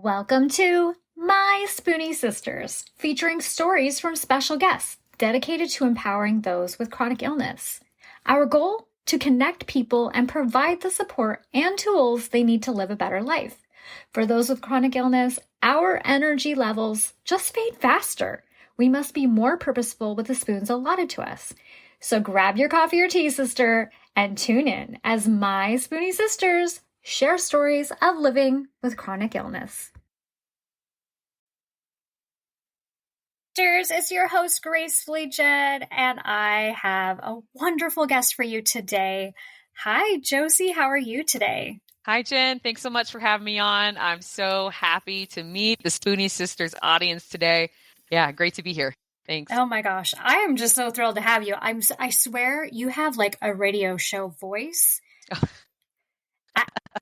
Welcome to My Spoonie Sisters, featuring stories from special guests dedicated to empowering those with chronic illness. Our goal? To connect people and provide the support and tools they need to live a better life. For those with chronic illness, our energy levels just fade faster. We must be more purposeful with the spoons allotted to us. So grab your coffee or tea, sister, and tune in as My Spoonie Sisters share stories of living with chronic illness. It's your host, Gracefully Jen, and I have a wonderful guest for you today. Hi, Josie. How are you today? Hi, Jen. Thanks so much for having me on. I'm so happy to meet the Spoonie Sisters audience today. Yeah, great to be here. Thanks. Oh my gosh. I am just so thrilled to have you. I swear you have like a radio show voice.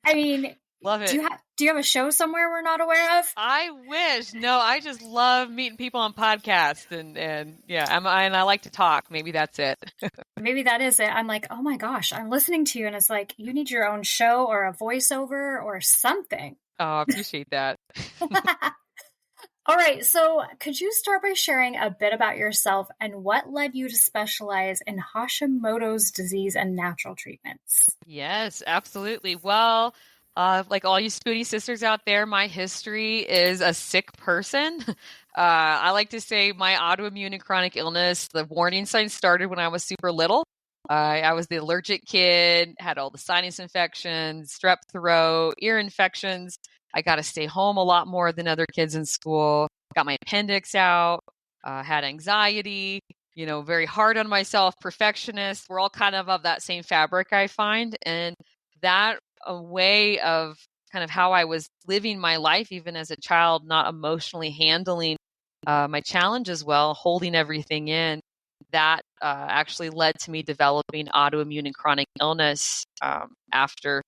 I mean, love it. Do you have a show somewhere we're not aware of? I wish. No, I just love meeting people on podcasts and yeah, and I like to talk. Maybe that's it. Maybe that is it. I'm like, oh my gosh, I'm listening to you and it's like, you need your own show or a voiceover or something. Oh, I appreciate that. All right. So could you start by sharing a bit about yourself and what led you to specialize in Hashimoto's disease and natural treatments? Yes, absolutely. Well, like all you Spoonie sisters out there, my history is a sick person. I like to say my autoimmune and chronic illness, the warning signs started when I was super little. I was the allergic kid, had all the sinus infections, strep throat, ear infections. I got to stay home a lot more than other kids in school, got my appendix out, had anxiety, very hard on myself, perfectionist. We're all kind of that same fabric, I find. And that a way of kind of how I was living my life, even as a child, not emotionally handling my challenges well, holding everything in, that actually led to me developing autoimmune and chronic illness after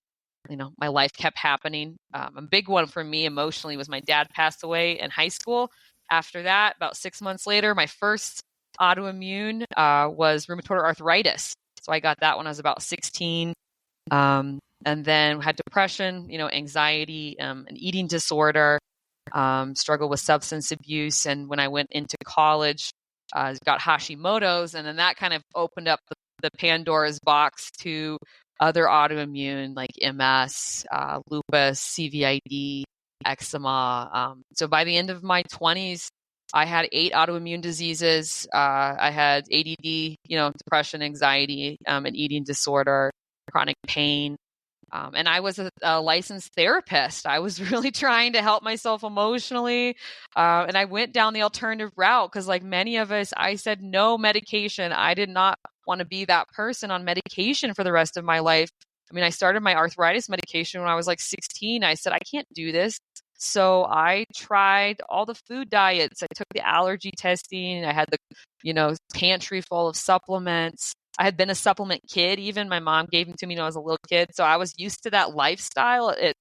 my life kept happening. A big one for me emotionally was my dad passed away in high school. After that, about 6 months later, my first autoimmune was rheumatoid arthritis. So I got that when I was about 16. And then had depression, anxiety, an eating disorder, struggled with substance abuse. And when I went into college, got Hashimoto's. And then that kind of opened up the Pandora's box to other autoimmune like MS, lupus, CVID, eczema. So by the end of my 20s, I had 8 autoimmune diseases. I had ADD, depression, anxiety, an eating disorder, chronic pain. And I was a licensed therapist. I was really trying to help myself emotionally. And I went down the alternative route because like many of us, I said no medication. I did not want to be that person on medication for the rest of my life. I mean, I started my arthritis medication when I was like 16. I said, I can't do this. So I tried all the food diets. I took the allergy testing. I had the, pantry full of supplements. I had been a supplement kid. Even my mom gave them to me when I was a little kid. So I was used to that lifestyle. It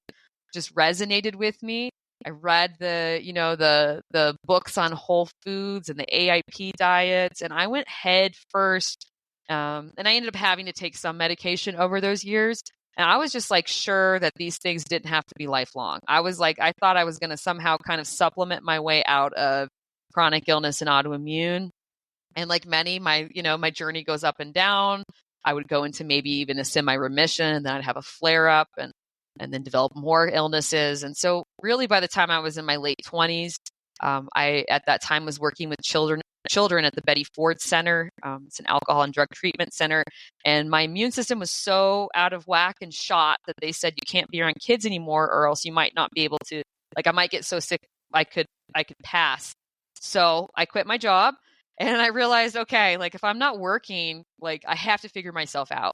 just resonated with me. I read the books on whole foods and the AIP diets, and I went head first. And I ended up having to take some medication over those years. And I was just like sure that these things didn't have to be lifelong. I thought I was going to somehow kind of supplement my way out of chronic illness and autoimmune. And like many, my journey goes up and down. I would go into maybe even a semi-remission, and then I'd have a flare-up and then develop more illnesses. And so really by the time I was in my late 20s, I at that time was working with children at the Betty Ford Center. It's an alcohol and drug treatment center. And my immune system was so out of whack and shot that they said, you can't be around kids anymore or else you might not be able to, I might get so sick I could pass. So I quit my job. And I realized, okay, if I'm not working, I have to figure myself out.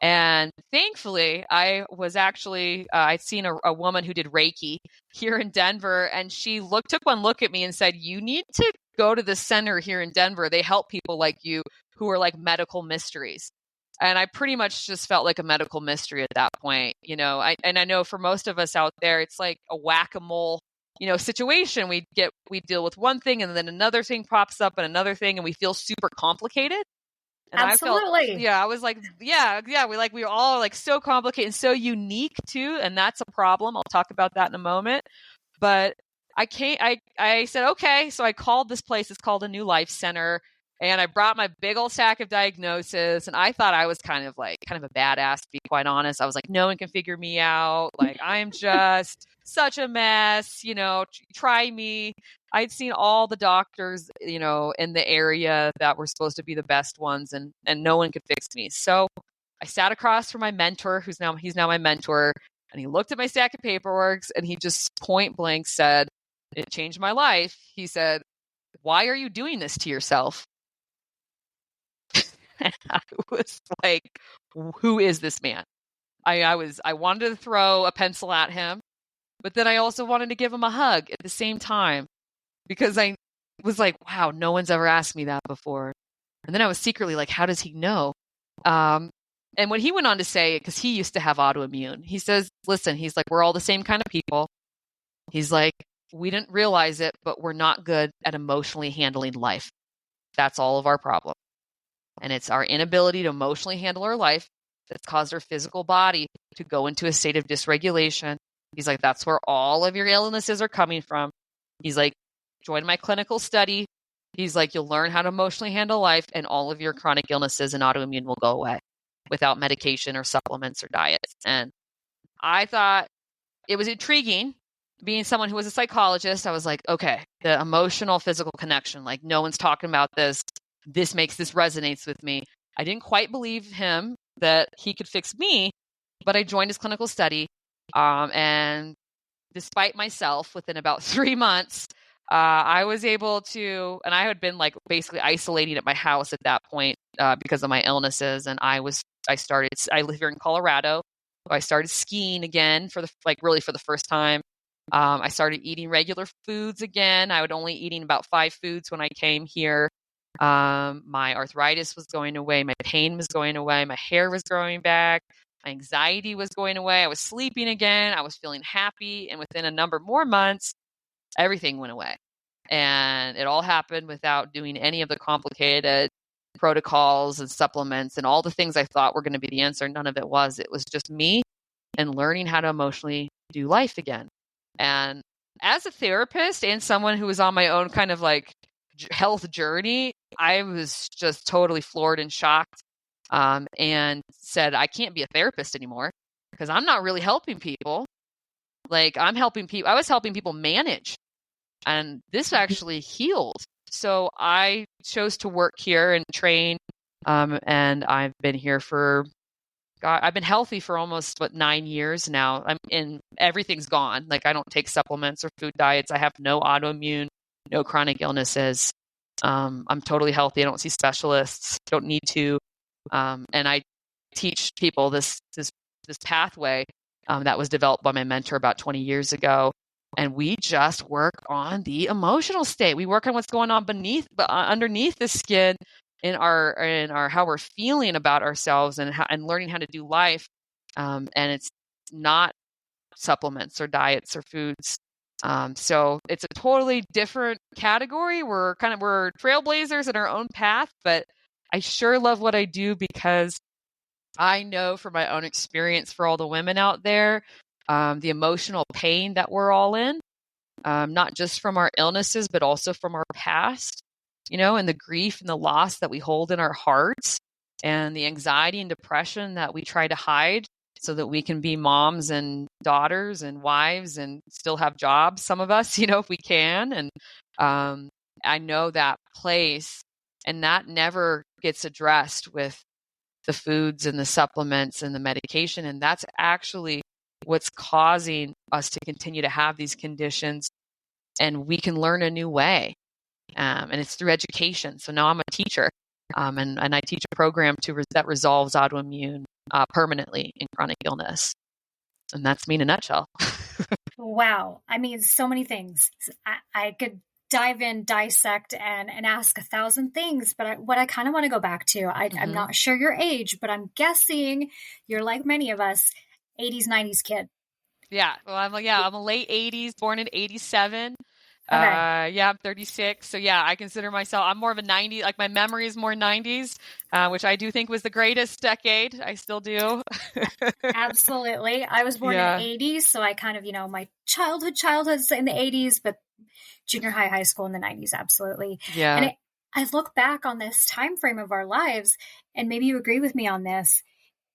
And thankfully, I was actually, I'd seen a woman who did Reiki here in Denver, and she took one look at me and said, you need to go to the center here in Denver. They help people like you who are like medical mysteries. And I pretty much just felt like a medical mystery at that point. I know for most of us out there, it's like a whack-a-mole situation. We deal with one thing and then another thing pops up and another thing, and we feel super complicated. And absolutely. I was like, we're all like so complicated and so unique too. And that's a problem. I'll talk about that in a moment. But I said, okay. So I called this place. It's called a New Life Center. And I brought my big old stack of diagnosis. And I thought I was kind of a badass, to be quite honest. I was like, no one can figure me out. Like, I'm just such a mess, try me. I'd seen all the doctors, in the area that were supposed to be the best ones, and no one could fix me. So I sat across from my mentor, he's now my mentor, and he looked at my stack of paperwork and he just point blank said, it changed my life. He said, why are you doing this to yourself? And I was like, who is this man? I wanted to throw a pencil at him, but then I also wanted to give him a hug at the same time, because I was like, wow, no one's ever asked me that before. And then I was secretly like, how does he know? And when he went on to say, because he used to have autoimmune, he says, listen, he's like, we're all the same kind of people. He's like, we didn't realize it, but we're not good at emotionally handling life. That's all of our problem. And it's our inability to emotionally handle our life that's caused our physical body to go into a state of dysregulation. He's like, that's where all of your illnesses are coming from. He's like, join my clinical study. He's like, you'll learn how to emotionally handle life, and all of your chronic illnesses and autoimmune will go away without medication or supplements or diets. And I thought it was intriguing. Being someone who was a psychologist, I was like, okay, the emotional physical connection, like no one's talking about this. This resonates with me. I didn't quite believe him that he could fix me, but I joined his clinical study. And despite myself, within about 3 months, I was able to, and I had been like basically isolating at my house at that point because of my illnesses. And I live here in Colorado. So I started skiing again for the first time. I started eating regular foods again. I was only eating about 5 foods when I came here. My arthritis was going away. My pain was going away. My hair was growing back. My anxiety was going away. I was sleeping again. I was feeling happy. And within a number more months, everything went away. And it all happened without doing any of the complicated protocols and supplements and all the things I thought were going to be the answer. None of it was. It was just me and learning how to emotionally do life again. And as a therapist and someone who was on my own kind of like health journey, I was just totally floored and shocked, and said, I can't be a therapist anymore because I'm not really helping people. Like I was helping people manage, and this actually healed. So I chose to work here and train, and I've been here I've been healthy for almost 9 years now. Everything's gone. Like I don't take supplements or food diets. I have no autoimmune, no chronic illnesses. I'm totally healthy. I don't see specialists. Don't need to. And I teach people this pathway that was developed by my mentor about 20 years ago. And we just work on the emotional state. We work on what's going on underneath the skin in our how we're feeling about ourselves and learning how to do life. And it's not supplements or diets or foods. So it's a totally different category. We're trailblazers in our own path, but I sure love what I do because I know from my own experience for all the women out there, the emotional pain that we're all in, not just from our illnesses, but also from our past, and the grief and the loss that we hold in our hearts, and the anxiety and depression that we try to hide so that we can be moms and daughters and wives and still have jobs, some of us, if we can. And I know that place, and that never gets addressed with the foods and the supplements and the medication. And that's actually what's causing us to continue to have these conditions. And we can learn a new way. And it's through education. So now I'm a teacher, and I teach a program that resolves autoimmune permanently in chronic illness. And that's me in a nutshell. Wow. I mean, so many things. I could dive in, dissect, and ask 1,000 things. But what I kind of want to go back to, I'm not sure your age, but I'm guessing you're like many of us, 80s, 90s kid. Yeah. Well, I'm a late 80s, born in 87. Yeah, I'm 36. So yeah, I consider myself, I'm more of a 90, like my memory is more 90s, which I do think was the greatest decade. I still do. Absolutely. I was born in the Yeah. 80s, so I kind of, my childhood's in the 80s, but junior high school in the 90s, absolutely. And Yeah. I look back on this time frame of our lives, and maybe you agree with me on this.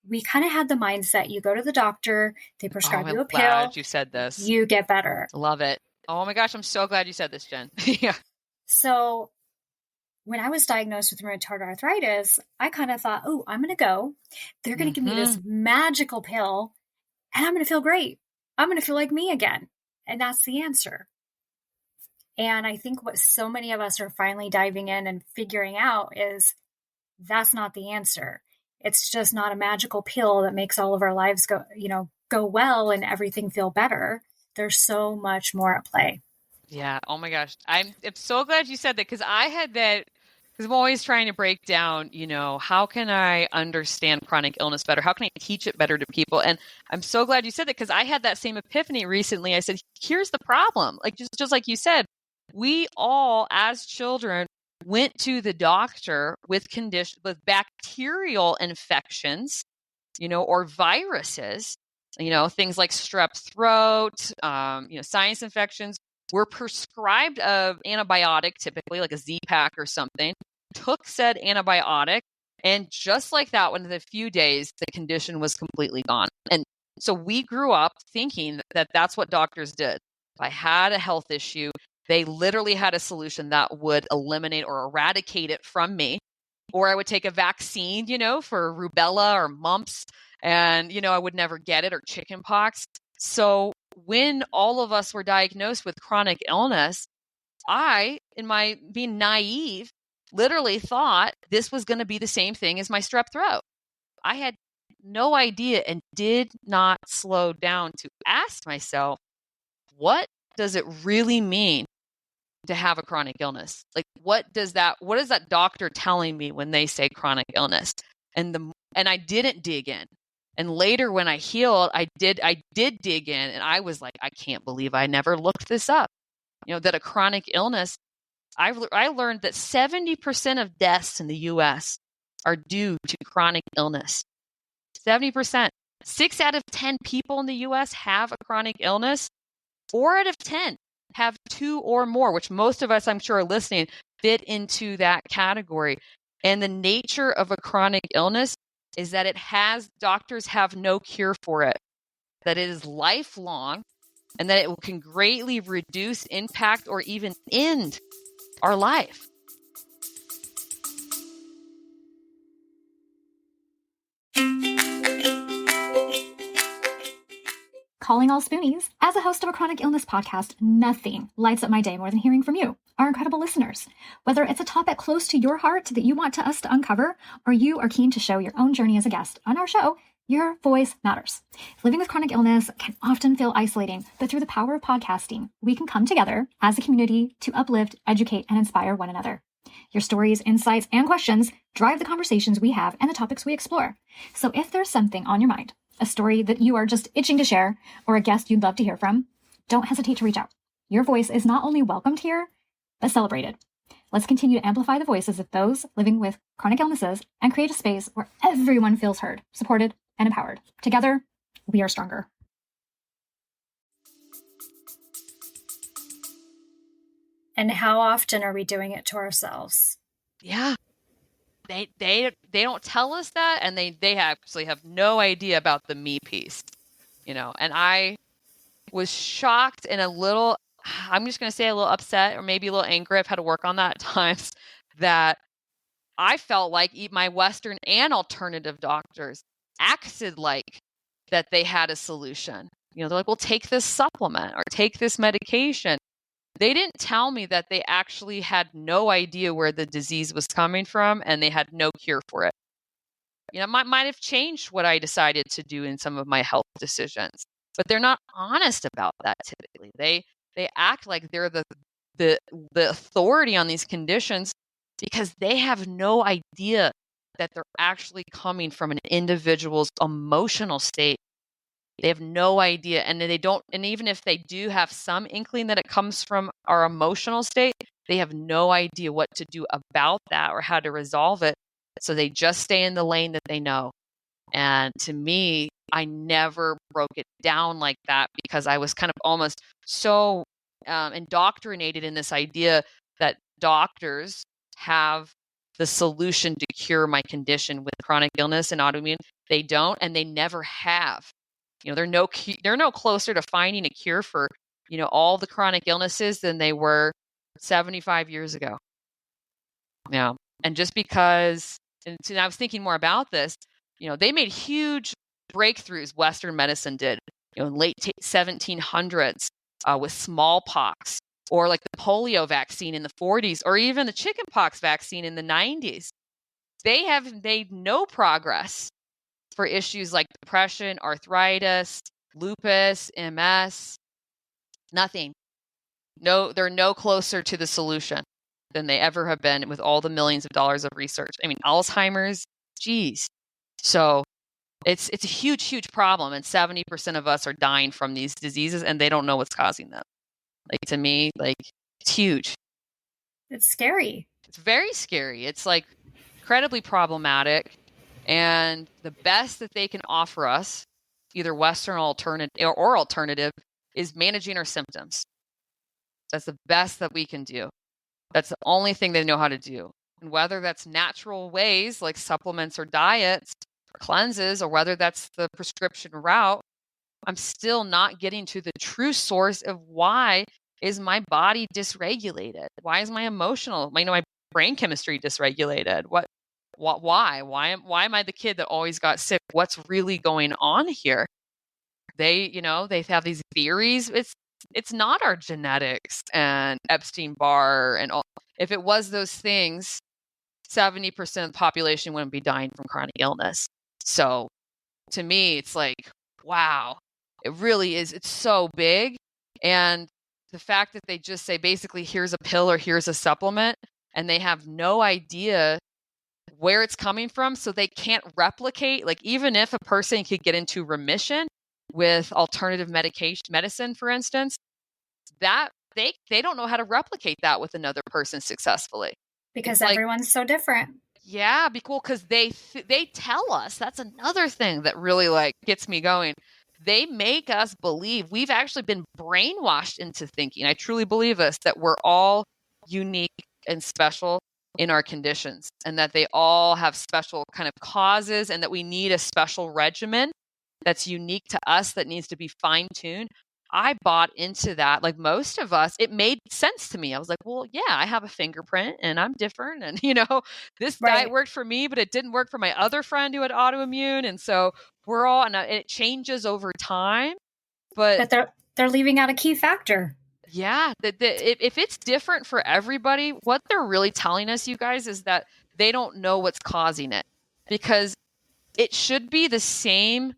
We kind of had the mindset, you go to the doctor, they Oh, prescribe you I'm a pill, glad you said this. you get better. Love it. Oh my gosh, I'm so glad you said this, Jen. Yeah. So when I was diagnosed with rheumatoid arthritis, I kind of thought, oh, I'm going to go. They're going to give me this magical pill and I'm going to feel great. I'm going to feel like me again. And that's the answer. And I think what so many of us are finally diving in and figuring out is that's not the answer. It's just not a magical pill that makes all of our lives go well and everything feel better. There's so much more at play. Yeah. Oh my gosh. I'm so glad you said that because I had that because I'm always trying to break down, how can I understand chronic illness better? How can I teach it better to people? And I'm so glad you said that because I had that same epiphany recently. I said, here's the problem. Like just like you said, we all as children went to the doctor with bacterial infections, or viruses, things like strep throat, sinus infections were prescribed of antibiotic, typically like a Z-Pak or something, took said antibiotic, and just like that, within a few days, the condition was completely gone. And so we grew up thinking that that's what doctors did. If I had a health issue, they literally had a solution that would eliminate or eradicate it from me. Or I would take a vaccine, for rubella or mumps, and, I would never get it, or chickenpox. So when all of us were diagnosed with chronic illness, I, in my being naive, literally thought this was going to be the same thing as my strep throat. I had no idea and did not slow down to ask myself, what does it really mean to have a chronic illness? Like, what is that doctor telling me when they say chronic illness? And I didn't dig in. And later when I healed, I did dig in, and I was like, I can't believe I never looked this up. That a chronic illness, I learned that 70% of deaths in the US are due to chronic illness. 70%. 6 out of 10 people in the US have a chronic illness. 4 out of 10 have 2 or more, which most of us, I'm sure, are listening, fit into that category. And the nature of a chronic illness is that doctors have no cure for it, that it is lifelong, and that it can greatly reduce, impact, or even end our life. Calling all Spoonies. As a host of a chronic illness podcast, nothing lights up my day more than hearing from you, our incredible listeners. Whether it's a topic close to your heart that you want us to uncover, or you are keen to show your own journey as a guest on our show, your voice matters. Living with chronic illness can often feel isolating, but through the power of podcasting, we can come together as a community to uplift, educate, and inspire one another. Your stories, insights, and questions drive the conversations we have and the topics we explore. So if there's something on your mind, a story that you are just itching to share, or a guest you'd love to hear from, don't hesitate to reach out. Your voice is not only welcomed here, but celebrated. Let's continue to amplify the voices of those living with chronic illnesses and create a space where everyone feels heard, supported, and empowered. Together, we are stronger. And how often are we doing it to ourselves? Yeah. They don't tell us that, and they actually have no idea about the me piece, and I was shocked and I'm just going to say a little upset, or maybe a little angry. I've had to work on that at times, that I felt like my Western and alternative doctors acted like that they had a solution. They're like, well, take this supplement or take this medication. They didn't tell me that they actually had no idea where the disease was coming from, and they had no cure for it. Might have changed what I decided to do in some of my health decisions, but they're not honest about that typically. They act like they're the authority on these conditions because they have no idea that they're actually coming from an individual's emotional state They have no idea. And they don't, and even if they do have some inkling that it comes from our emotional state, they have no idea what to do about that or how to resolve it. So they just stay in the lane that they know. And to me, I never broke it down like that because I was kind of almost so indoctrinated in this idea that doctors have the solution to cure my condition with chronic illness and autoimmune. They don't, and they never have. They're no closer to finding a cure for, all the chronic illnesses than they were 75 years ago. Yeah. And just because, and I was thinking more about this, they made huge breakthroughs, Western medicine did, in late 1700s with smallpox, or like the polio vaccine in the 40s, or even the chickenpox vaccine in the 90s. They have made no progress for issues like depression, arthritis, lupus, MS, nothing. No, they're no closer to the solution than they ever have been with all the millions of dollars of research. I mean, Alzheimer's, geez. So it's a huge, huge problem. And 70% of us are dying from these diseases and they don't know what's causing them. Like, to me, like, it's huge. It's scary. It's very scary. It's like incredibly problematic. And the best that they can offer us, either Western or alternative, is managing our symptoms. That's the best that we can do. That's the only thing they know how to do. And whether that's natural ways like supplements or diets or cleanses, or whether that's the prescription route, I'm still not getting to the true source of why is my body dysregulated? Why is my my brain chemistry dysregulated? Why am I the kid that always got sick? What's really going on here? They have these theories. It's not our genetics and Epstein-Barr and all. If it was those things, 70% of the population wouldn't be dying from chronic illness. So to me, it's like, wow, it really is. It's so big. And the fact that they just say, basically, here's a pill or here's a supplement, and they have no idea where it's coming from. So they can't replicate, like, even if a person could get into remission with alternative medicine, for instance, that they don't know how to replicate that with another person successfully. Because everyone's so different. Yeah, be cool, because they tell us. That's another thing that really gets me going. They make us believe, we've actually been brainwashed into thinking, I truly believe this, that we're all unique and special in our conditions, and that they all have special kind of causes, and that we need a special regimen that's unique to us that needs to be fine-tuned. I bought into that. Like most of us, it made sense to me. I was like, well, yeah, I have a fingerprint and I'm different. And, this diet worked for me, but it didn't work for my other friend who had autoimmune. And so we're all, and it changes over time. But they're leaving out a key factor. Yeah. If it's different for everybody, what they're really telling us, you guys, is that they don't know what's causing it, because it should be the same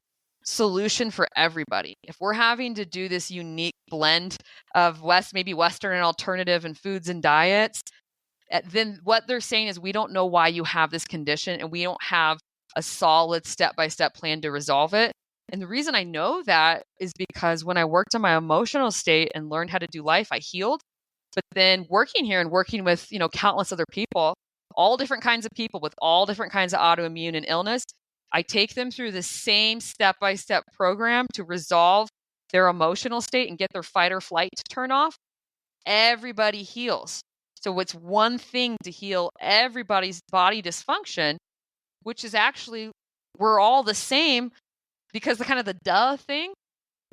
solution for everybody. If we're having to do this unique blend of maybe Western and alternative and foods and diets, then what they're saying is we don't know why you have this condition and we don't have a solid step-by-step plan to resolve it. And the reason I know that is because when I worked on my emotional state and learned how to do life, I healed. But then working here and working with, countless other people, all different kinds of people with all different kinds of autoimmune and illness, I take them through the same step-by-step program to resolve their emotional state and get their fight or flight to turn off. Everybody heals. So it's one thing to heal everybody's body dysfunction, which is actually, we're all the same, because the kind of the duh thing,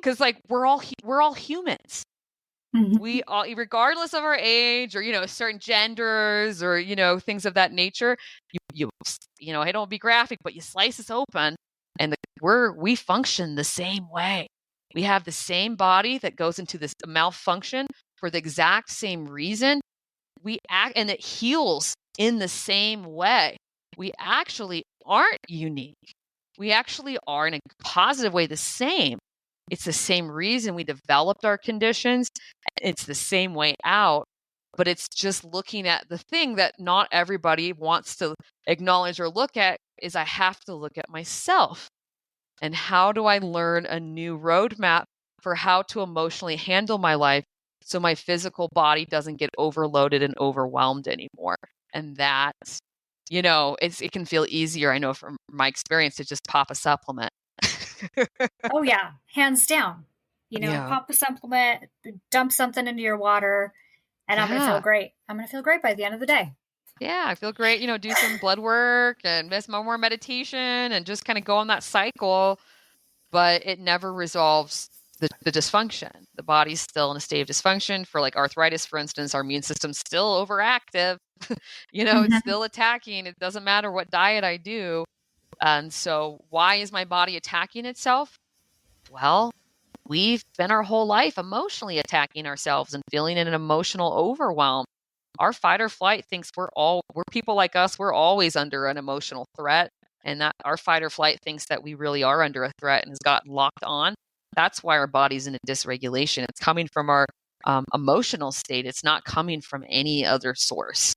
because we're all humans. Mm-hmm. We all, regardless of our age or, certain genders or, things of that nature, I don't be graphic, but you slice us open and we function the same way. We have the same body that goes into this malfunction for the exact same reason. We act, and it heals in the same way. We actually aren't unique. We actually are, in a positive way, the same. It's the same reason we developed our conditions. It's the same way out, but it's just looking at the thing that not everybody wants to acknowledge or look at, is I have to look at myself. And how do I learn a new roadmap for how to emotionally handle my life so my physical body doesn't get overloaded and overwhelmed anymore? And that, it can feel easier, I know from my experience, to just pop a supplement. Oh yeah, hands down. Yeah. Pop a supplement, dump something into your water, and I'm going to feel Yeah. great. I'm going to feel great by the end of the day. Yeah, I feel great, do some blood work and miss more meditation and just kind of go on that cycle, but it never resolves the dysfunction. The body's still in a state of dysfunction. For like arthritis, for instance, our immune system's still overactive. It's Mhm. still attacking. It doesn't matter what diet I do. And so why is my body attacking itself? Well, we've spent our whole life emotionally attacking ourselves and feeling an emotional overwhelm. Our fight or flight thinks we're people like us, we're always under an emotional threat. And that our fight or flight thinks that we really are under a threat and has gotten locked on. That's why our body's in a dysregulation. It's coming from our emotional state. It's not coming from any other source.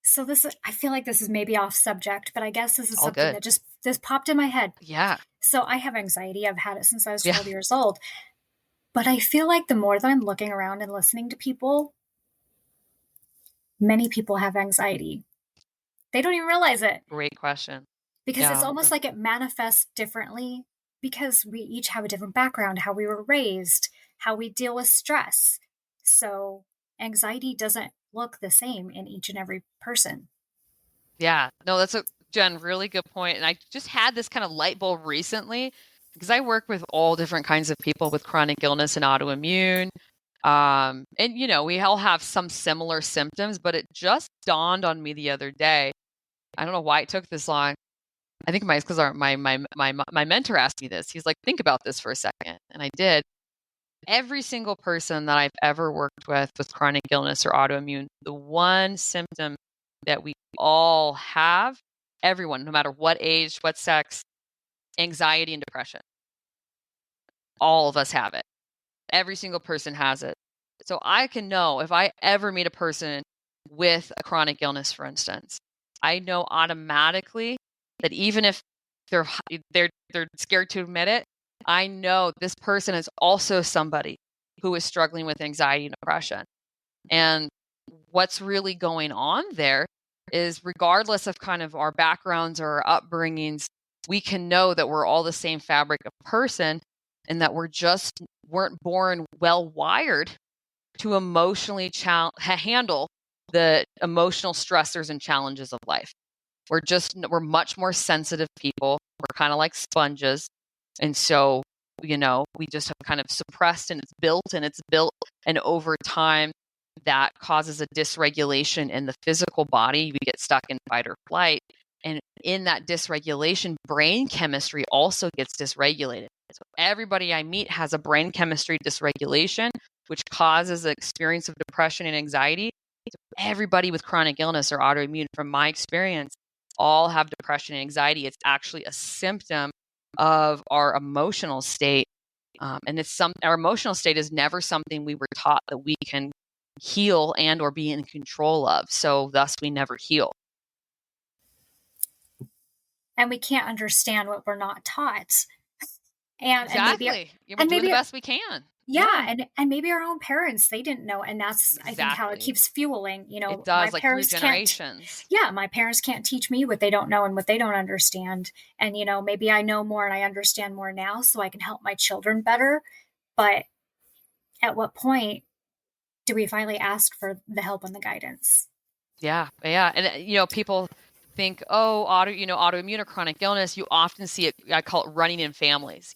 So I feel like this is maybe off subject, but I guess this is All something good. that just popped in my head. Yeah. So I have anxiety. I've had it since I was Yeah. 12 years old. But I feel like the more that I'm looking around and listening to people, many people have anxiety. They don't even realize it Great question. because it's Yeah. almost like it manifests differently because we each have a different background, how we were raised, how we deal with stress. So anxiety doesn't look the same in each and every person. Yeah. No, that's a Jen, really good point. And I just had this kind of light bulb recently because I work with all different kinds of people with chronic illness and autoimmune. And we all have some similar symptoms, but it just dawned on me the other day. I don't know why it took this long. I think because my mentor asked me this. He's like, think about this for a second. And I did. Every single person that I've ever worked with chronic illness or autoimmune, the one symptom that we all have, everyone, no matter what age, what sex, anxiety and depression. All of us have it. Every single person has it. So I can know if I ever meet a person with a chronic illness, for instance, I know automatically that even if they're they're scared to admit it, I know this person is also somebody who is struggling with anxiety and depression. And what's really going on there is, regardless of kind of our backgrounds or our upbringings, we can know that we're all the same fabric of person and that weren't born well wired to emotionally handle the emotional stressors and challenges of life. We're much more sensitive people. We're kind of like sponges. And so, we just have kind of suppressed, and it's built. And over time, that causes a dysregulation in the physical body. We get stuck in fight or flight. And in that dysregulation, brain chemistry also gets dysregulated. So everybody I meet has a brain chemistry dysregulation, which causes an experience of depression and anxiety. So everybody with chronic illness or autoimmune, from my experience, all have depression and anxiety. It's actually a symptom of our emotional state. And our emotional state is never something we were taught that we can heal and or be in control of. So thus we never heal. And we can't understand what we're not taught. And Exactly. We're doing the best we can. Yeah. And maybe our own parents, they didn't know. And that's, I think, how it keeps fueling, It does, like through generations. My parents can't teach me what they don't know and what they don't understand. And, maybe I know more and I understand more now so I can help my children better. But at what point do we finally ask for the help and the guidance? Yeah. Yeah. And, people think, oh, autoimmune or chronic illness, you often see it, I call it running in families,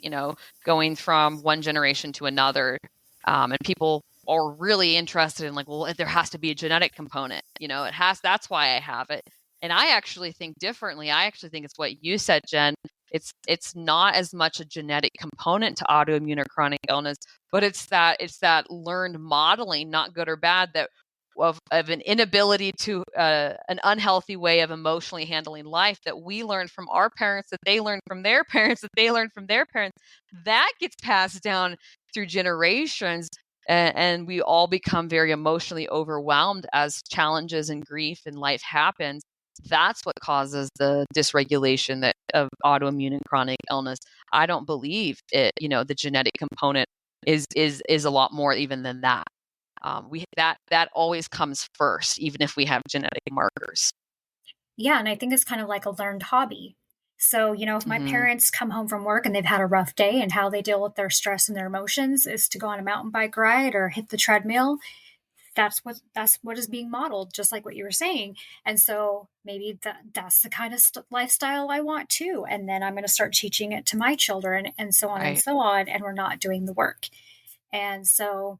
going from one generation to another. And people are really interested in, like, well, there has to be a genetic component, that's why I have it. And I actually think differently. I actually think it's what you said, Jen. It's not as much a genetic component to autoimmune or chronic illness, but it's that learned modeling, not good or bad, that of an inability to an unhealthy way of emotionally handling life that we learned from our parents, that they learned from their parents, that they learned from their parents, that gets passed down through generations. And we all become very emotionally overwhelmed as challenges and grief and life happens. That's what causes the dysregulation of autoimmune and chronic illness. I don't believe it, the genetic component is a lot more even than that. That always comes first, even if we have genetic markers. Yeah, and I think it's kind of like a learned hobby. So, if my parents come home from work and they've had a rough day, and how they deal with their stress and their emotions is to go on a mountain bike ride or hit the treadmill, that's what is being modeled, just like what you were saying. And so maybe that's the kind of lifestyle I want too. And then I'm going to start teaching it to my children, and so on and Right. so on. And we're not doing the work. And so,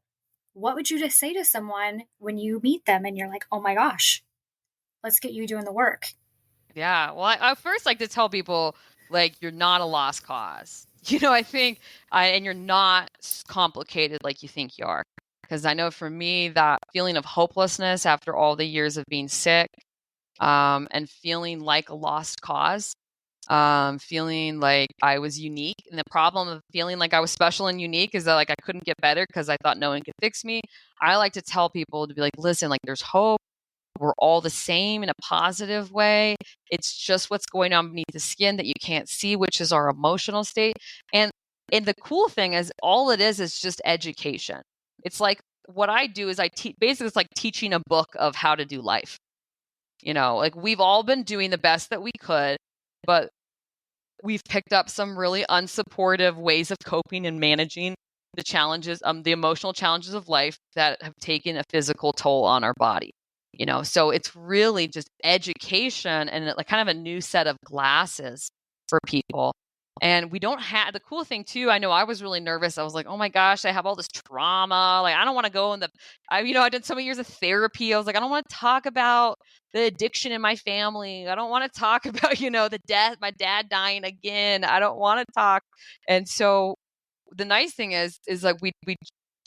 what would you just say to someone when you meet them and you're like, oh my gosh, let's get you doing the work? Yeah. Well, I first like to tell people, like, you're not a lost cause. I think, and you're not complicated like you think you are. Because I know for me, that feeling of hopelessness after all the years of being sick, and feeling like a lost cause, feeling like I was unique. And the problem of feeling like I was special and unique is that, like, I couldn't get better because I thought no one could fix me. I like to tell people to be like, listen, like, there's hope. We're all the same in a positive way. It's just what's going on beneath the skin that you can't see, which is our emotional state. And the cool thing is, all it is just education. It's like, what I do is I teach. Basically, it's like teaching a book of how to do life. Like, we've all been doing the best that we could, but we've picked up some really unsupportive ways of coping and managing the challenges, the emotional challenges of life that have taken a physical toll on our body. So it's really just education and, like, kind of a new set of glasses for people. And we don't have the cool thing too. I know I was really nervous. I was like, oh my gosh, I have all this trauma. Like, I don't want to go in I did so many years of therapy. I was like, I don't want to talk about the addiction in my family. I don't want to talk about, the death, my dad dying again. I don't want to talk. And so the nice thing is like, we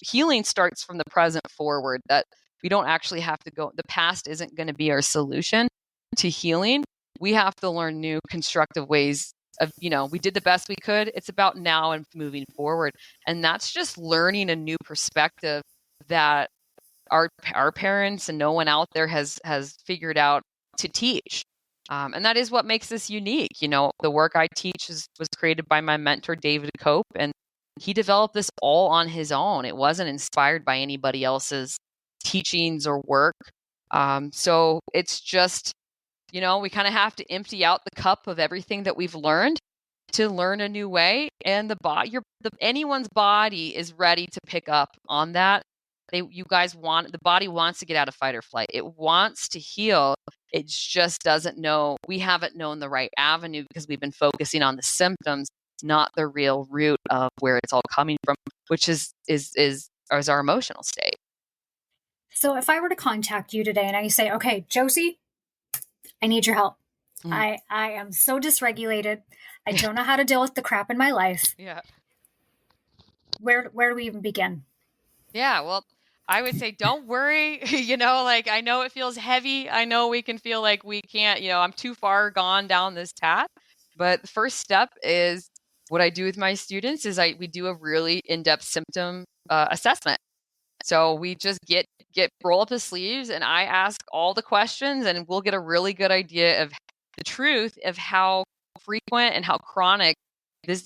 healing starts from the present forward, that we don't actually have to go, the past isn't going to be our solution to healing. We have to learn new constructive ways of, we did the best we could. It's about now and moving forward. And that's just learning a new perspective that our parents and no one out there has figured out to teach. And that is what makes this unique. The work I teach was created by my mentor, David Cope, and he developed this all on his own. It wasn't inspired by anybody else's teachings or work. So it's just, we kind of have to empty out the cup of everything that we've learned to learn a new way. And anyone's body is ready to pick up on that. The body wants to get out of fight or flight. It wants to heal. It just doesn't know. We haven't known the right avenue because we've been focusing on the symptoms, not the real root of where it's all coming from, which is our emotional state. So if I were to contact you today and I say, okay, Josie, I need your help. I am so dysregulated. I don't know how to deal with the crap in my life. Yeah. Where do we even begin? Yeah. Well, I would say, don't worry. Like, I know it feels heavy. I know we can feel like we can't, I'm too far gone down this path. But the first step is, what I do with my students is we do a really in-depth symptom assessment. So we just roll up the sleeves and I ask all the questions, and we'll get a really good idea of the truth of how frequent and how chronic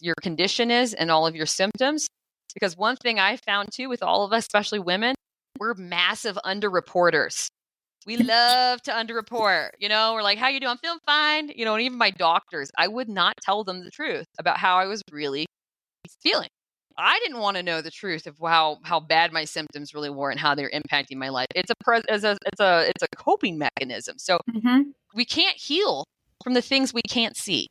your condition is and all of your symptoms. Because one thing I found too with all of us, especially women, we're massive underreporters. We love to underreport. We're like, how you doing? I'm feeling fine. And even my doctors, I would not tell them the truth about how I was really feeling. I didn't want to know the truth of how bad my symptoms really were and how they're impacting my life. It's a coping mechanism. So we can't heal from the things we can't see.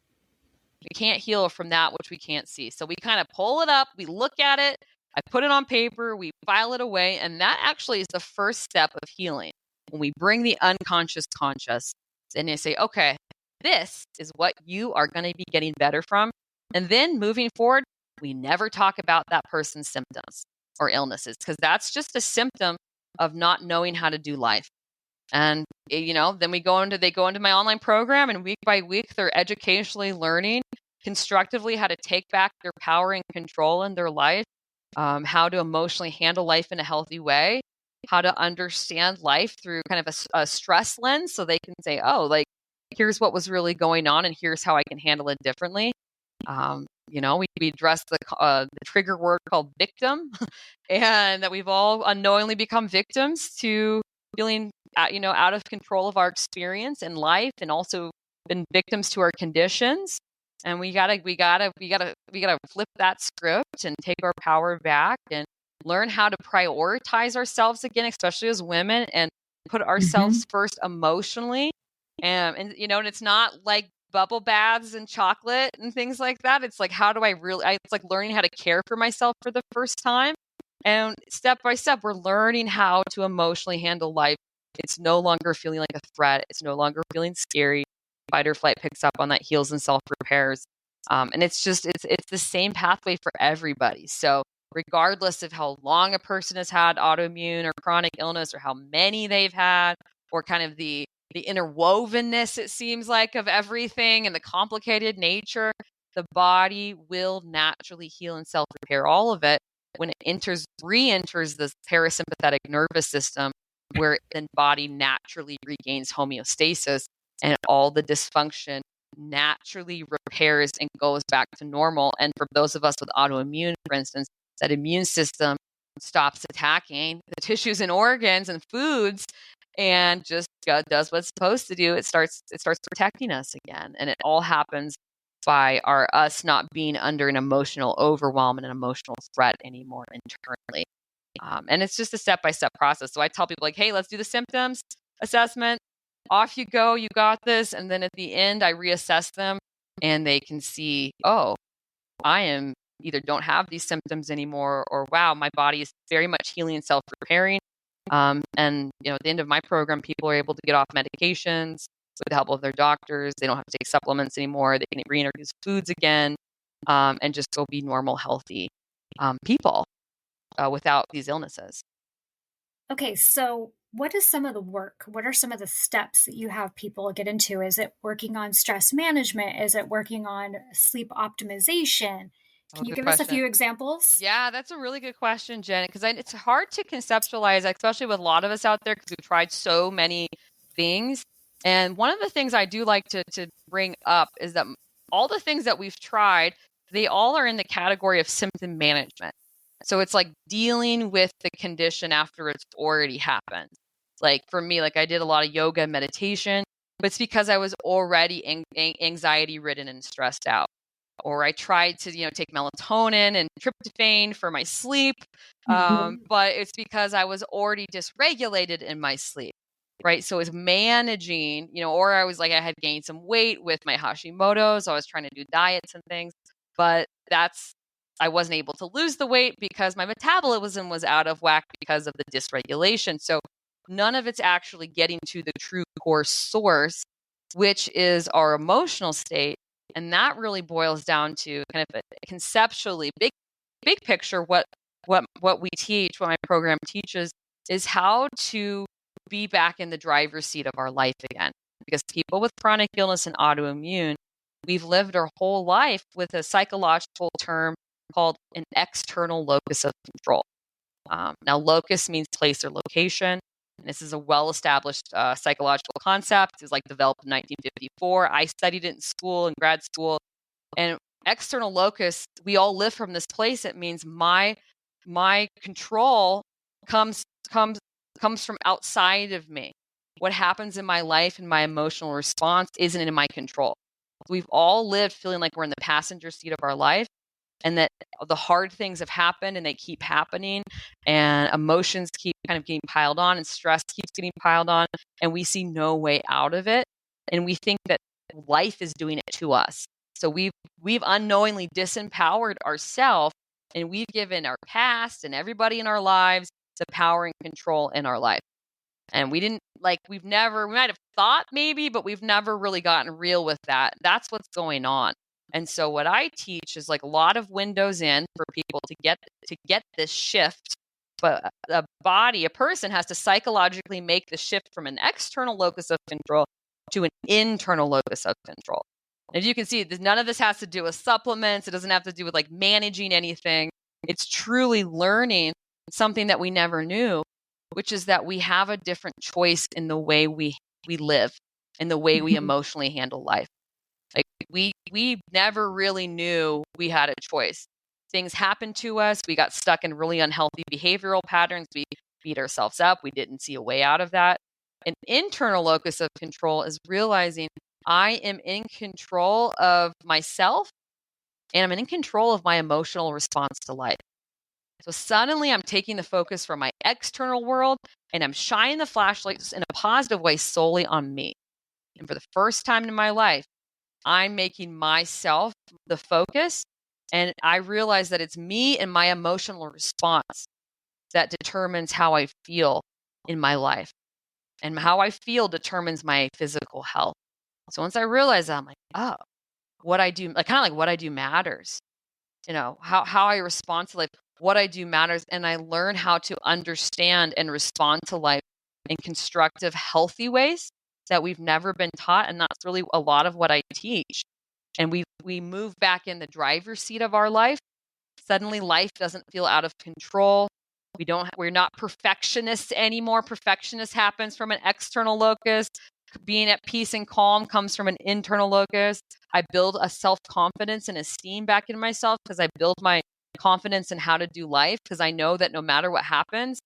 We can't heal from that which we can't see. So we kind of pull it up, we look at it, I put it on paper, we file it away, and that actually is the first step of healing. When we bring the unconscious conscious, and they say, okay, this is what you are going to be getting better from. And then moving forward, we never talk about that person's symptoms or illnesses, because that's just a symptom of not knowing how to do life. And, then they go into my online program, and week by week, they're educationally learning constructively how to take back their power and control in their life, how to emotionally handle life in a healthy way, how to understand life through kind of a stress lens, so they can say, oh, like, here's what was really going on, and here's how I can handle it differently. We address the trigger word called victim, and that we've all unknowingly become victims to feeling, out of control of our experience in life, and also been victims to our conditions. And we gotta flip that script and take our power back and learn how to prioritize ourselves again, especially as women, and put ourselves first emotionally. And it's not like bubble baths and chocolate and things like that. It's like, how do it's like learning how to care for myself for the first time. And step by step, we're learning how to emotionally handle life. It's no longer feeling like a threat. It's no longer feeling scary. Fight or flight picks up on that, heals and self repairs. And it's the same pathway for everybody. So regardless of how long a person has had autoimmune or chronic illness, or how many they've had, or kind of the interwovenness, it seems like, of everything and the complicated nature, the body will naturally heal and self-repair all of it when it re-enters the parasympathetic nervous system, where the body naturally regains homeostasis and all the dysfunction naturally repairs and goes back to normal. And for those of us with autoimmune, for instance, that immune system stops attacking the tissues and organs and foods, and just does what it's supposed to do. It starts protecting us again, and it all happens by us not being under an emotional overwhelm and an emotional threat anymore internally. And it's just a step-by-step process. So I tell people, like, hey, let's do the symptoms assessment. Off you go. You got this. And then at the end, I reassess them, and they can see, oh, I am either don't have these symptoms anymore, or wow, my body is very much healing and self-repairing. And at the end of my program, people are able to get off medications with the help of their doctors. They don't have to take supplements anymore. They can reintroduce foods again, and just go be normal, healthy people without these illnesses. Okay, so what is some of the work? What are some of the steps that you have people get into? Is it working on stress management? Is it working on sleep optimization? Can you give us a few examples? Yeah, that's a really good question, Jen, because it's hard to conceptualize, especially with a lot of us out there, because we've tried so many things. And one of the things I do like to bring up is that all the things that we've tried, they all are in the category of symptom management. So it's like dealing with the condition after it's already happened. Like for me, like I did a lot of yoga and meditation, but it's because I was already anxiety ridden and stressed out. Or I tried to, take melatonin and tryptophan for my sleep. But it's because I was already dysregulated in my sleep, right? So it's managing, or I was like, I had gained some weight with my Hashimoto. So I was trying to do diets and things, but I wasn't able to lose the weight because my metabolism was out of whack because of the dysregulation. So none of it's actually getting to the true core source, which is our emotional state. And that really boils down to kind of a conceptually big picture. What we teach, what my program teaches, is how to be back in the driver's seat of our life again. Because people with chronic illness and autoimmune, we've lived our whole life with a psychological term called an external locus of control. Now, locus means place or location. And this is a well-established psychological concept. It was like developed in 1954. I studied it in school, in grad school. And external locus, we all live from this place. It means my control comes from outside of me. What happens in my life and my emotional response isn't in my control. We've all lived feeling like we're in the passenger seat of our life, and that the hard things have happened and they keep happening, and emotions keep kind of getting piled on, and stress keeps getting piled on, and we see no way out of it. And we think that life is doing it to us. So we've unknowingly disempowered ourselves, and we've given our past and everybody in our lives the power and control in our life. And we might have thought maybe, but we've never really gotten real with that. That's what's going on. And so what I teach is like a lot of windows in for people to get this shift. But a person has to psychologically make the shift from an external locus of control to an internal locus of control. And as you can see, none of this has to do with supplements. It doesn't have to do with like managing anything. It's truly learning something that we never knew, which is that we have a different choice in the way we live in the way we Mhm. emotionally handle life. Like we never really knew we had a choice. Things happened to us. We got stuck in really unhealthy behavioral patterns. We beat ourselves up. We didn't see a way out of that. An internal locus of control is realizing I am in control of myself and I'm in control of my emotional response to life. So suddenly I'm taking the focus from my external world and I'm shining the flashlights in a positive way solely on me. And for the first time in my life, I'm making myself the focus. And I realize that it's me and my emotional response that determines how I feel in my life. And how I feel determines my physical health. So once I realize that, I'm like, oh, what I do, like kind of like what I do matters. How I respond to life, what I do matters. And I learn how to understand and respond to life in constructive, healthy ways that we've never been taught. And that's really a lot of what I teach. And we move back in the driver's seat of our life. Suddenly life doesn't feel out of control. We're not perfectionists anymore. Perfectionist happens from an external locus. Being at peace and calm comes from an internal locus. I build a self-confidence and esteem back in myself because I build my confidence in how to do life because I know that no matter what happens,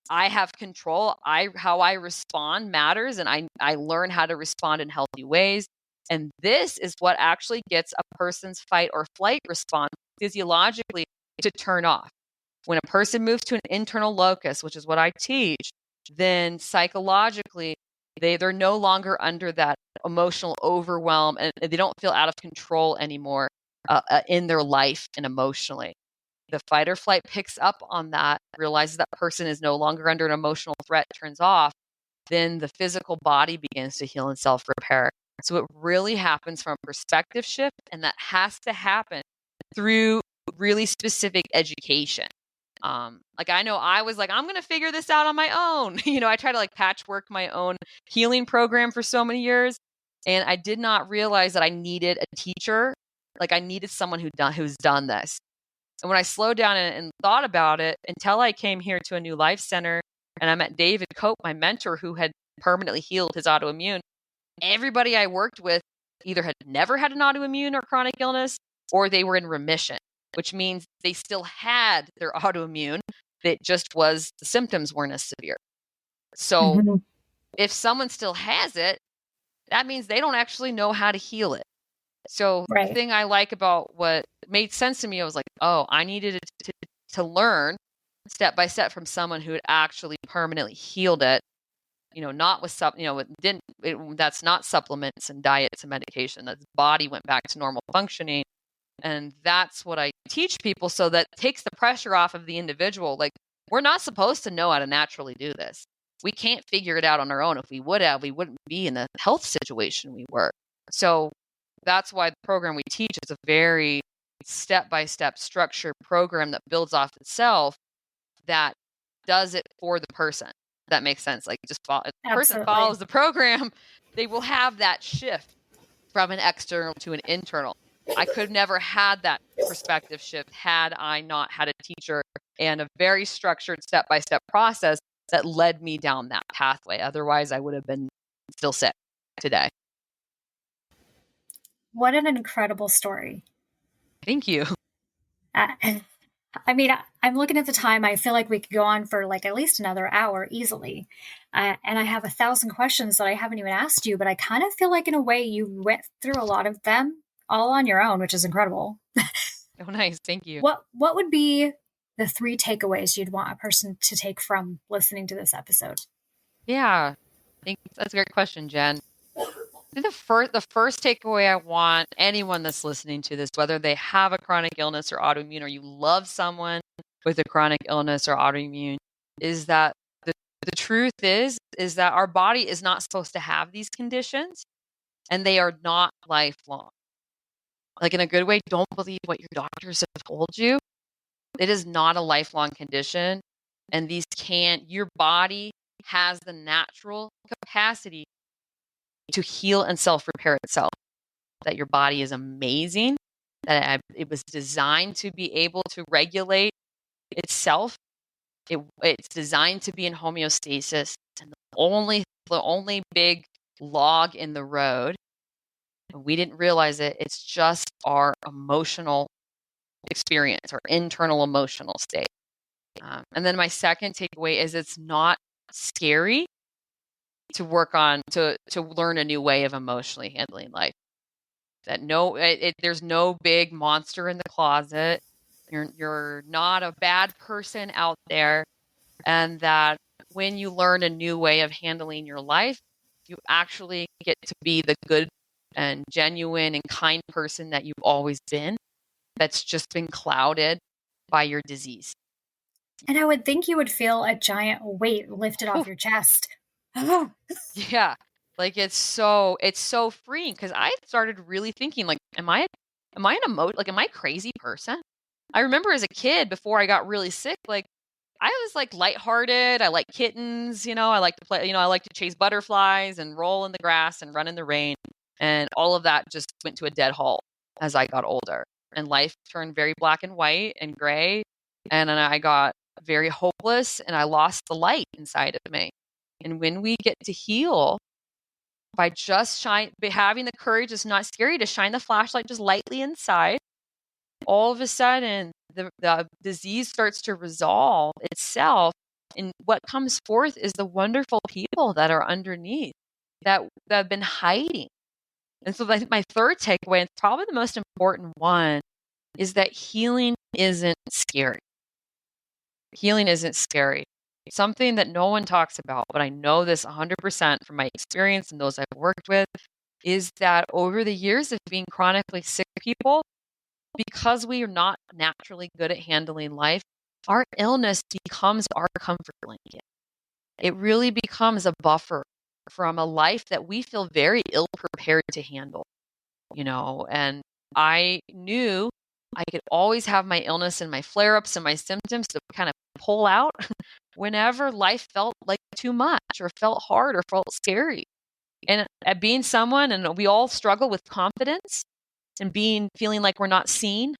I have control. How I respond matters, and I learn how to respond in healthy ways. And this is what actually gets a person's fight or flight response physiologically to turn off. When a person moves to an internal locus, which is what I teach, then psychologically they're no longer under that emotional overwhelm and they don't feel out of control anymore in their life and emotionally. The fight or flight picks up on that, realizes that person is no longer under an emotional threat, turns off, then the physical body begins to heal and self-repair. So it really happens from a perspective shift, and that has to happen through really specific education. Like I know I was like, I'm going to figure this out on my own. I try to like patchwork my own healing program for so many years. And I did not realize that I needed a teacher. Like I needed someone who's done this. And when I slowed down and thought about it until I came here to a new life center and I met David Cope, my mentor, who had permanently healed his autoimmune, everybody I worked with either had never had an autoimmune or chronic illness, or they were in remission, which means they still had their autoimmune. That just was the symptoms weren't as severe. So Mhm. if someone still has it, that means they don't actually know how to heal it. So the Right. thing I like about what made sense to me, I was like, oh, I needed to learn step by step from someone who had actually permanently healed it. Not with that's not supplements and diets and medication. That body went back to normal functioning. And that's what I teach people so that takes the pressure off of the individual. Like, we're not supposed to know how to naturally do this. We can't figure it out on our own. If we would have, we wouldn't be in the health situation we were. So that's why the program we teach is a very step-by-step structured program that builds off itself, that does it for the person. That makes sense. Like if the person Absolutely. follows the program, they will have that shift from an external to an internal. I could have never had that perspective shift had I not had a teacher and a very structured step-by-step process that led me down that pathway. Otherwise, I would have been still sick today. What an incredible story. Thank you. I mean, I'm looking at the time. I feel like we could go on for like at least another hour easily. And I have 1,000 questions that I haven't even asked you, but I kind of feel like in a way you went through a lot of them all on your own, which is incredible. Oh, nice. Thank you. What would be the 3 takeaways you'd want a person to take from listening to this episode? Yeah. That's a great question, Jen. I think the first takeaway I want anyone that's listening to this, whether they have a chronic illness or autoimmune, or you love someone with a chronic illness or autoimmune, is that the truth is that our body is not supposed to have these conditions, and they are not lifelong. Like, in a good way, don't believe what your doctors have told you. It is not a lifelong condition, and your body has the natural capacity to heal and self-repair itself. That your body is amazing, that it was designed to be able to regulate itself. It's designed to be in homeostasis. And the only big log in the road. We didn't realize it. It's just our emotional experience, our internal emotional state. And then my second takeaway is it's not scary to work on, to learn a new way of emotionally handling life. That there's no big monster in the closet. You're not a bad person out there. And that when you learn a new way of handling your life, you actually get to be the good and genuine and kind person that you've always been, that's just been clouded by your disease. And I would think you would feel a giant weight lifted off your chest. Yeah. Like it's so freeing, because I started really thinking, like, am I am I a crazy person? I remember as a kid, before I got really sick, like I was like lighthearted. I like kittens, I like to play, I like to chase butterflies and roll in the grass and run in the rain. And all of that just went to a dead halt as I got older. And life turned very black and white and gray. And then I got very hopeless and I lost the light inside of me. And when we get to heal by just having the courage, it's not scary to shine the flashlight just lightly inside, all of a sudden the disease starts to resolve itself. And what comes forth is the wonderful people that are underneath that have been hiding. And so I think my third takeaway, and probably the most important one, is that healing isn't scary. Healing isn't scary. Something that no one talks about, but I know this 100% from my experience and those I've worked with, is that over the years of being chronically sick people, because we are not naturally good at handling life, our illness becomes our comfort blanket. It really becomes a buffer from a life that we feel very ill prepared to handle, and I knew I could always have my illness and my flare-ups and my symptoms to kind of pull out whenever life felt like too much or felt hard or felt scary. And at being someone, and we all struggle with confidence and feeling like we're not seen.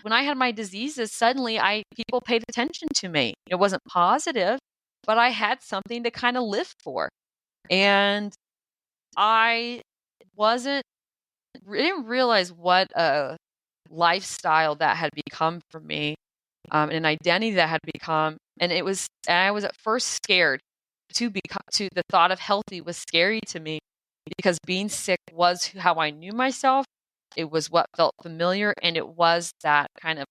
When I had my diseases, suddenly people paid attention to me. It wasn't positive, but I had something to kind of live for. And I didn't realize what a lifestyle that had become for me, an identity that had become. And I was at first scared to the thought of healthy was scary to me, because being sick was how I knew myself. It was what felt familiar, and it was that kind of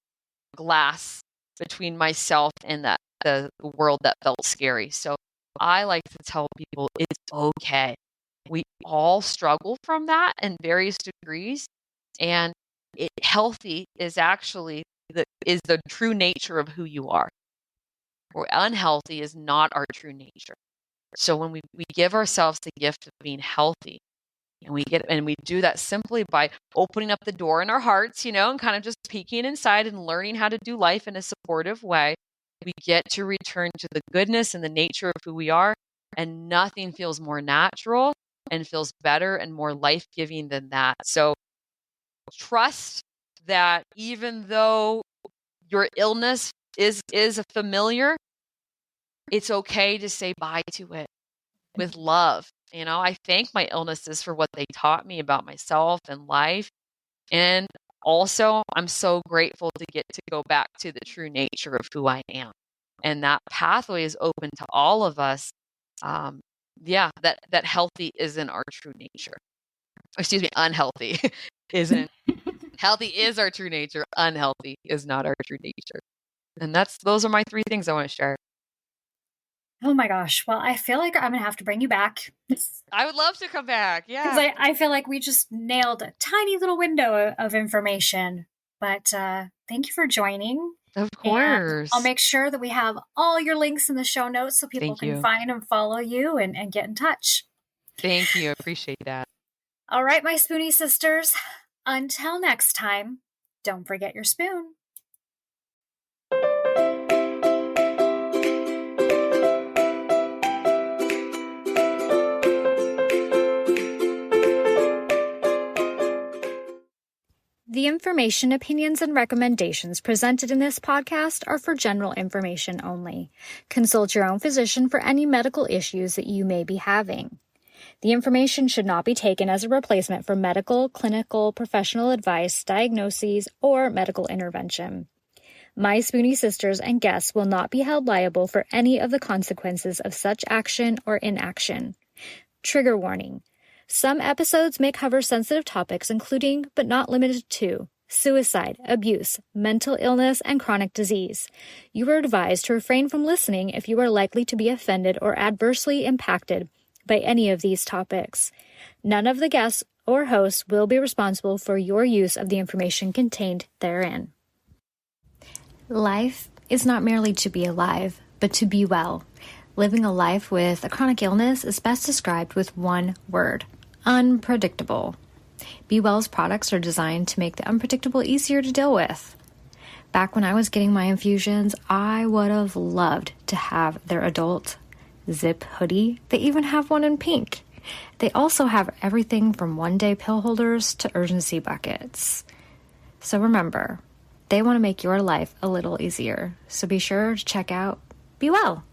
glass between myself and the world that felt scary. So I like to tell people it's okay. We all struggle from that in various degrees, and healthy is actually the true nature of who you are. Or unhealthy is not our true nature. So when we give ourselves the gift of being healthy, and we do that simply by opening up the door in our hearts, and kind of just peeking inside and learning how to do life in a supportive way, we get to return to the goodness and the nature of who we are. And nothing feels more natural and feels better and more life-giving than that. So trust that even though your illness is a familiar, it's okay to say bye to it with love. I thank my illnesses for what they taught me about myself and life. And also, I'm so grateful to get to go back to the true nature of who I am. And that pathway is open to all of us. That healthy isn't our true nature. Excuse me, unhealthy isn't. Healthy is our true nature. Unhealthy is not our true nature. And those are my three things I want to share. Oh my gosh. Well, I feel like I'm going to have to bring you back. I would love to come back. Yeah. Because I feel like we just nailed a tiny little window of information. But thank you for joining. Of course. And I'll make sure that we have all your links in the show notes so people can find and follow you and get in touch. Thank you. I appreciate that. All right, my Spoonie sisters. Until next time, don't forget your spoon. The information, opinions, and recommendations presented in this podcast are for general information only. Consult your own physician for any medical issues that you may be having. The information should not be taken as a replacement for medical, clinical, professional advice, diagnoses, or medical intervention. My Spoonie sisters and guests will not be held liable for any of the consequences of such action or inaction. Trigger warning. Some episodes may cover sensitive topics including, but not limited to, suicide, abuse, mental illness, and chronic disease. You are advised to refrain from listening if you are likely to be offended or adversely impacted by any of these topics. None of the guests or hosts will be responsible for your use of the information contained therein. Life is not merely to be alive, but to be well. Living a life with a chronic illness is best described with one word: unpredictable. Be Well's products are designed to make the unpredictable easier to deal with. Back when I was getting my infusions, I would have loved to have their adult zip hoodie. They even have one in pink. They also have everything from one-day pill holders to urgency buckets. So remember, they want to make your life a little easier. So be sure to check out Be Well.